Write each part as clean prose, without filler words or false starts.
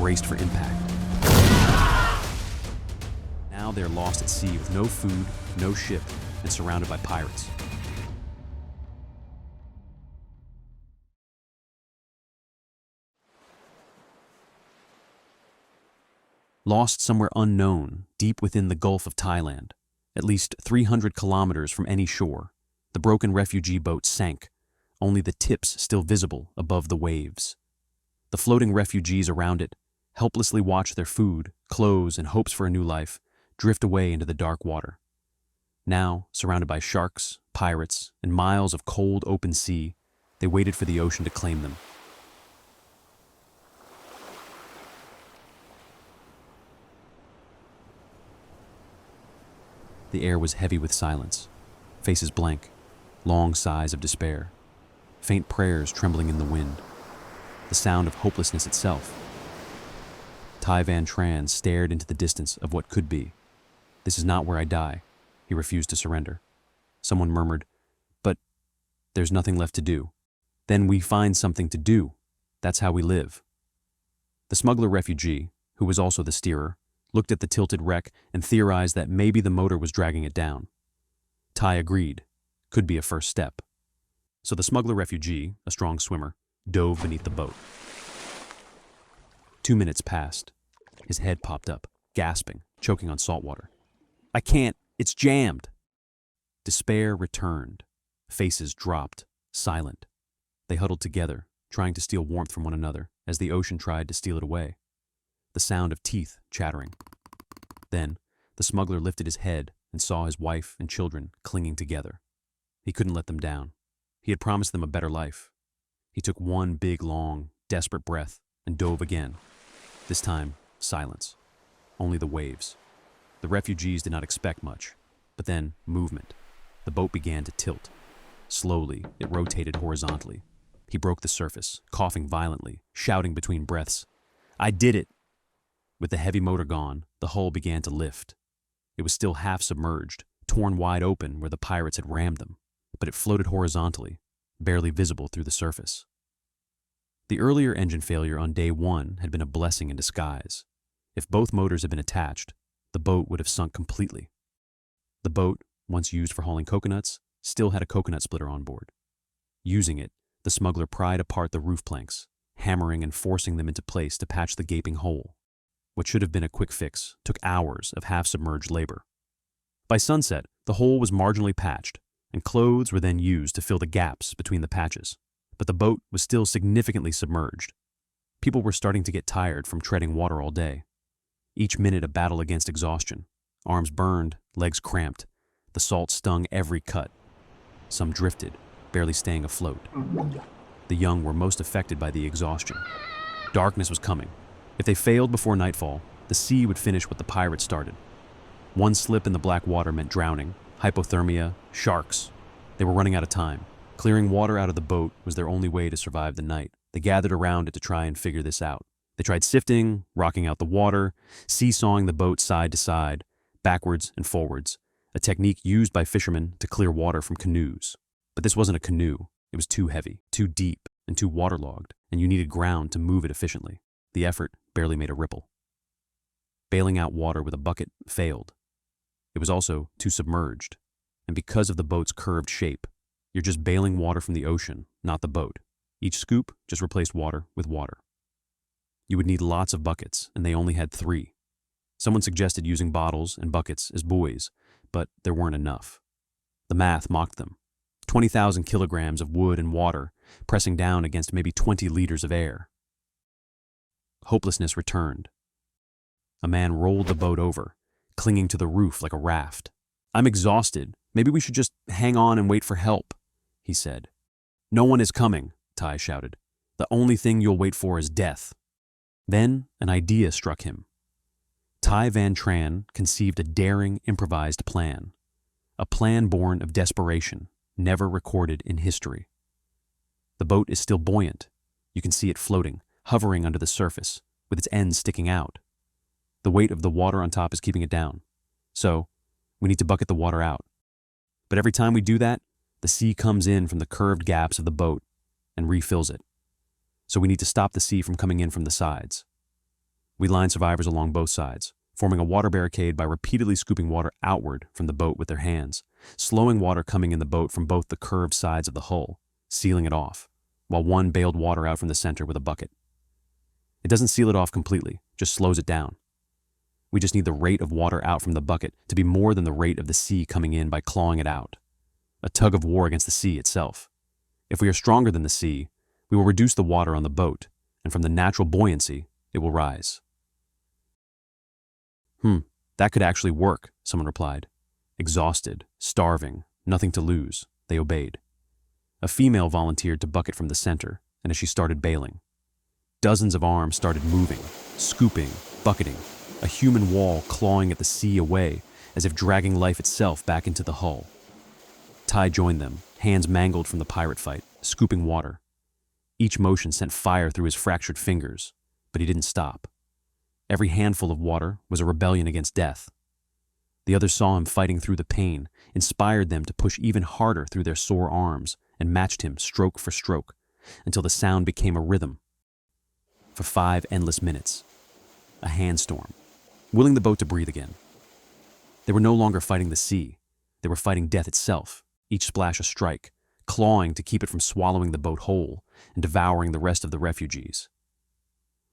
braced for impact. Now they're lost at sea with no food, no ship, and surrounded by pirates. Lost somewhere unknown, deep within the Gulf of Thailand, at least 300 kilometers from any shore, the broken refugee boat sank, only the tips still visible above the waves. The floating refugees around it helplessly watch their food, clothes, and hopes for a new life drift away into the dark water. Now, surrounded by sharks, pirates, and miles of cold, open sea, they waited for the ocean to claim them. The air was heavy with silence, faces blank, long sighs of despair, faint prayers trembling in the wind, the sound of hopelessness itself. Tran stared into the distance of what could be. "This is not where I die." He refused to surrender. Someone murmured, "But there's nothing left to do." "Then we find something to do. That's how we live." The smuggler refugee, who was also the steerer, looked at the tilted wreck and theorized that maybe the motor was dragging it down. Tai agreed. Could be a first step. So the smuggler refugee, a strong swimmer, dove beneath the boat. 2 minutes passed. His head popped up, gasping, choking on salt water. "I can't, it's jammed." Despair returned. Faces dropped, silent. They huddled together, trying to steal warmth from one another as the ocean tried to steal it away. The sound of teeth chattering. Then, the smuggler lifted his head and saw his wife and children clinging together. He couldn't let them down. He had promised them a better life. He took one big, long, desperate breath and dove again. This time, silence. Only the waves. The refugees did not expect much, but then movement. The boat began to tilt. Slowly, it rotated horizontally. He broke the surface, coughing violently, shouting between breaths, "I did it!" With the heavy motor gone, the hull began to lift. It was still half submerged, torn wide open where the pirates had rammed them, but it floated horizontally, barely visible through the surface. The earlier engine failure on day 1 had been a blessing in disguise. If both motors had been attached, the boat would have sunk completely. The boat, once used for hauling coconuts, still had a coconut splitter on board. Using it, the smuggler pried apart the roof planks, hammering and forcing them into place to patch the gaping hole. What should have been a quick fix took hours of half-submerged labor. By sunset, the hole was marginally patched, and clothes were then used to fill the gaps between the patches. But the boat was still significantly submerged. People were starting to get tired from treading water all day. Each minute a battle against exhaustion. Arms burned, legs cramped. The salt stung every cut. Some drifted, barely staying afloat. The young were most affected by the exhaustion. Darkness was coming. If they failed before nightfall, the sea would finish what the pirates started. One slip in the black water meant drowning, hypothermia, sharks. They were running out of time. Clearing water out of the boat was their only way to survive the night. They gathered around it to try and figure this out. They tried sifting, rocking out the water, seesawing the boat side to side, backwards and forwards, a technique used by fishermen to clear water from canoes. But this wasn't a canoe. It was too heavy, too deep, and too waterlogged, and you needed ground to move it efficiently. The effort barely made a ripple. Bailing out water with a bucket failed. It was also too submerged, and because of the boat's curved shape, you're just bailing water from the ocean, not the boat. Each scoop just replaced water with water. You would need lots of buckets, and they only had 3. Someone suggested using bottles and buckets as buoys, but there weren't enough. The math mocked them. 20,000 kilograms of wood and water pressing down against maybe 20 liters of air. Hopelessness returned. A man rolled the boat over, clinging to the roof like a raft. "I'm exhausted. Maybe we should just hang on and wait for help," he said. "No one is coming," Tai shouted. "The only thing you'll wait for is death." Then an idea struck him. Tran conceived a daring, improvised plan. A plan born of desperation, never recorded in history. The boat is still buoyant. You can see it floating, hovering under the surface, with its ends sticking out. The weight of the water on top is keeping it down. So, we need to bucket the water out. But every time we do that, the sea comes in from the curved gaps of the boat and refills it. So we need to stop the sea from coming in from the sides. We lined survivors along both sides, forming a water barricade by repeatedly scooping water outward from the boat with their hands, slowing water coming in the boat from both the curved sides of the hull, sealing it off, while one bailed water out from the center with a bucket. It doesn't seal it off completely, just slows it down. We just need the rate of water out from the bucket to be more than the rate of the sea coming in by clawing it out. A tug of war against the sea itself. If we are stronger than the sea, we will reduce the water on the boat, and from the natural buoyancy, it will rise. That could actually work, someone replied. Exhausted, starving, nothing to lose, they obeyed. A female volunteered to bucket from the center, and as she started bailing, dozens of arms started moving, scooping, bucketing, a human wall clawing at the sea away as if dragging life itself back into the hull. Ty joined them, hands mangled from the pirate fight, scooping water. Each motion sent fire through his fractured fingers, but he didn't stop. Every handful of water was a rebellion against death. The others saw him fighting through the pain, inspired them to push even harder through their sore arms, and matched him stroke for stroke, until the sound became a rhythm. For 5 endless minutes, a handstorm, willing the boat to breathe again. They were no longer fighting the sea. They were fighting death itself, each splash a strike, clawing to keep it from swallowing the boat whole and devouring the rest of the refugees.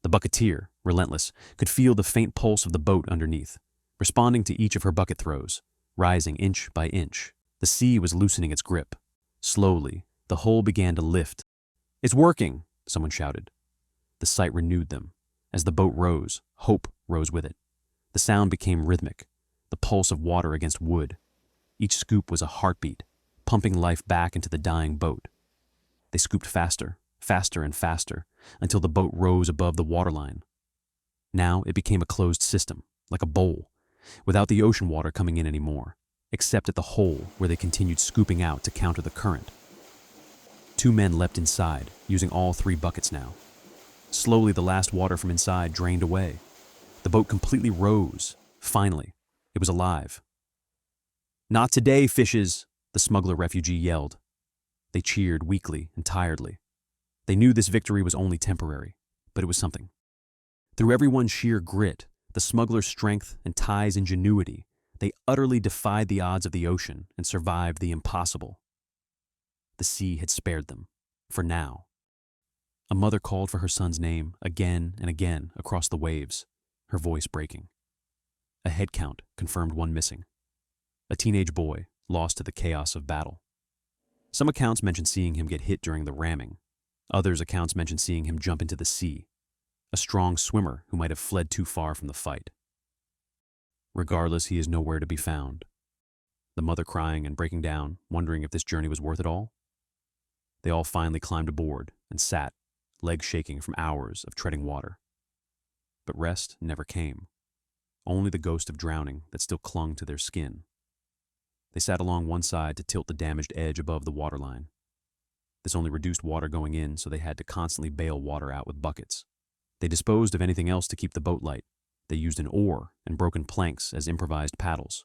The bucketeer, relentless, could feel the faint pulse of the boat underneath, responding to each of her bucket throws, rising inch by inch. The sea was loosening its grip. Slowly, the hull began to lift. "It's working," someone shouted. The sight renewed them. As the boat rose, hope rose with it. The sound became rhythmic, the pulse of water against wood. Each scoop was a heartbeat, pumping life back into the dying boat. They scooped faster, faster and faster, until the boat rose above the waterline. Now it became a closed system, like a bowl, without the ocean water coming in anymore, except at the hole where they continued scooping out to counter the current. 2 men leapt inside, using all 3 buckets now. Slowly the last water from inside drained away. The boat completely rose. Finally, it was alive. "Not today, fishes," the smuggler refugee yelled. They cheered weakly and tiredly. They knew this victory was only temporary, but it was something. Through everyone's sheer grit, the smuggler's strength and Ty's ingenuity, they utterly defied the odds of the ocean and survived the impossible. The sea had spared them, for now. A mother called for her son's name again and again across the waves, her voice breaking. A head count confirmed 1 missing. A teenage boy lost to the chaos of battle. Some accounts mentioned seeing him get hit during the ramming. Others accounts mentioned seeing him jump into the sea, a strong swimmer who might have fled too far from the fight. Regardless, he is nowhere to be found. The mother crying and breaking down, wondering if this journey was worth it all. They all finally climbed aboard and sat, legs shaking from hours of treading water. But rest never came, only the ghost of drowning that still clung to their skin. They sat along one side to tilt the damaged edge above the waterline. This only reduced water going in, so they had to constantly bail water out with buckets. They disposed of anything else to keep the boat light. They used an oar and broken planks as improvised paddles.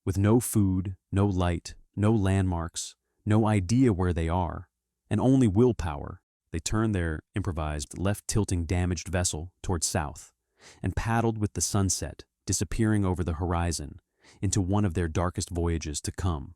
With no food, no light, no landmarks, no idea where they are, and only willpower, they turned their improvised, left-tilting damaged vessel toward south and paddled with the sunset disappearing over the horizon into one of their darkest voyages to come.